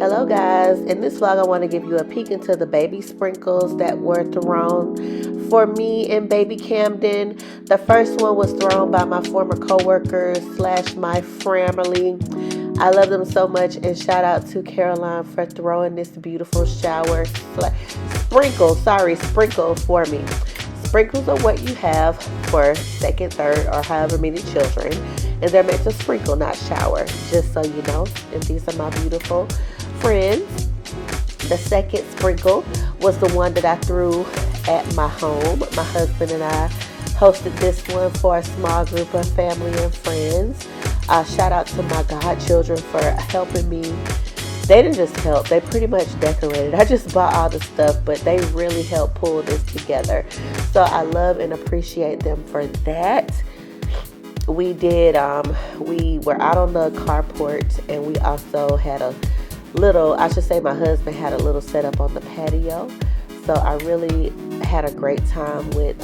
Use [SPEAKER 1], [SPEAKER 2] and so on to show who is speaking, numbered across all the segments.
[SPEAKER 1] Hello guys, in this vlog I want to give you a peek into the baby sprinkles that were thrown for me and baby Camden. The first one was thrown by my former co-workers / my family. I love them so much, and shout out to Caroline for throwing this beautiful sprinkle for me. Sprinkles are what you have for second, third, or however many children, and they're meant to sprinkle, not shower, just so you know. And these are my beautiful friends. The second sprinkle was the one that I threw at my home. My husband and I hosted this one for a small group of family and friends. Shout out to my godchildren for helping me. They didn't just help, they pretty much decorated. I just bought all the stuff, but they really helped pull this together. So I love and appreciate them for that. We were out on the carport, and we also had my husband had a little setup on the patio. So I really had a great time with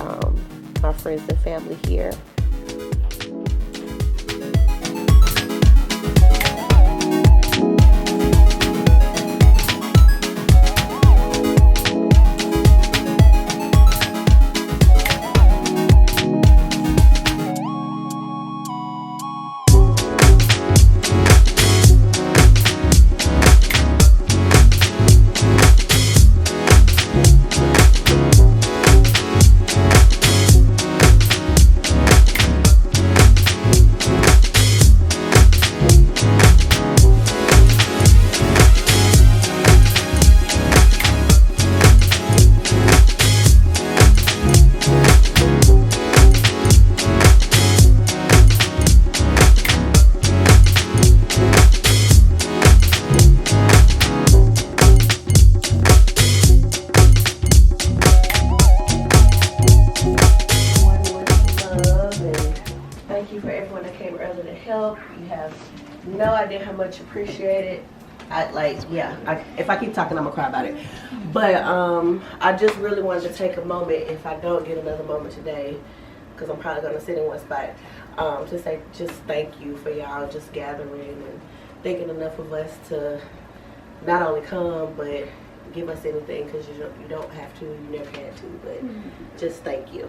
[SPEAKER 1] my friends and family here. You have no idea how much appreciated. If I keep talking, I'm gonna cry about it. But I just really wanted to take a moment, if I don't get another moment today, because I'm probably gonna sit in one spot, to say just thank you for y'all just gathering and thinking enough of us to not only come but give us anything, because you don't have to, you never had to, but just thank you.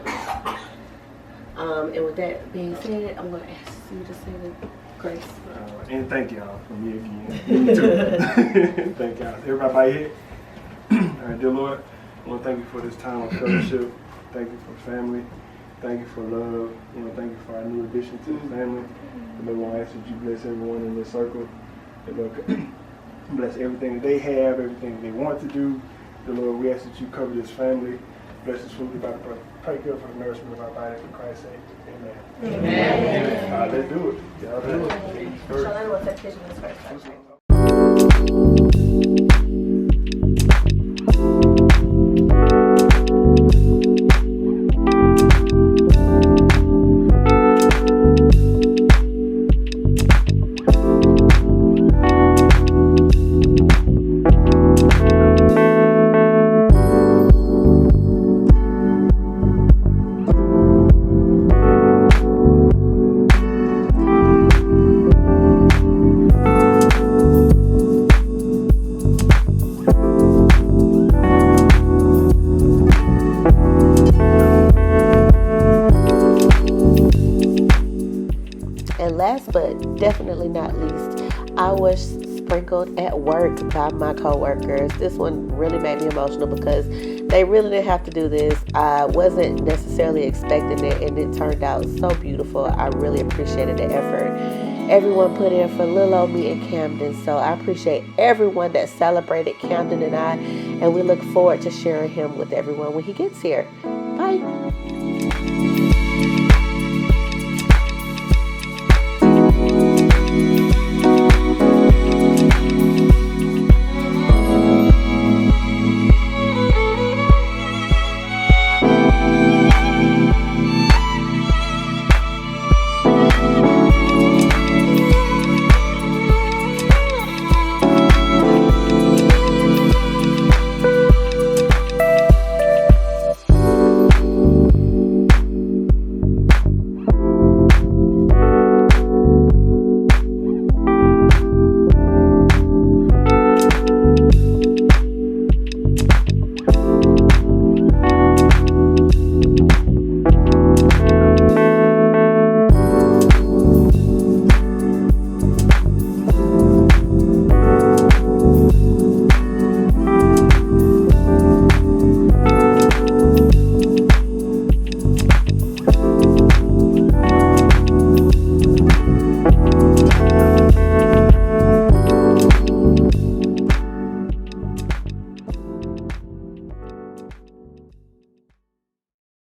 [SPEAKER 1] And with that being said, I'm going to ask you to say the grace.
[SPEAKER 2] And thank y'all from me again. Me too. Thank y'all. Everybody here? All right, dear Lord, I want to thank you for this time of fellowship. Thank you for family. Thank you for love. Thank you for our new addition to the family. And Lord, I want to ask that you bless everyone in this circle. And Lord, bless everything that they have, everything that they want to do. The Lord, we ask that you cover this family. Bless this food. We're about to pray good for the nourishment of our body for Christ's sake. Amen. Amen. Let's do it. Y'all do it.
[SPEAKER 1] Charlene will take pictures of this first. And last but definitely not least, I was sprinkled at work by my coworkers. This one really made me emotional because they really didn't have to do this. I wasn't necessarily expecting it, and it turned out so beautiful. I really appreciated the effort everyone put in for little old me and Camden. So I appreciate everyone that celebrated Camden and I, and we look forward to sharing him with everyone when he gets here. Bye.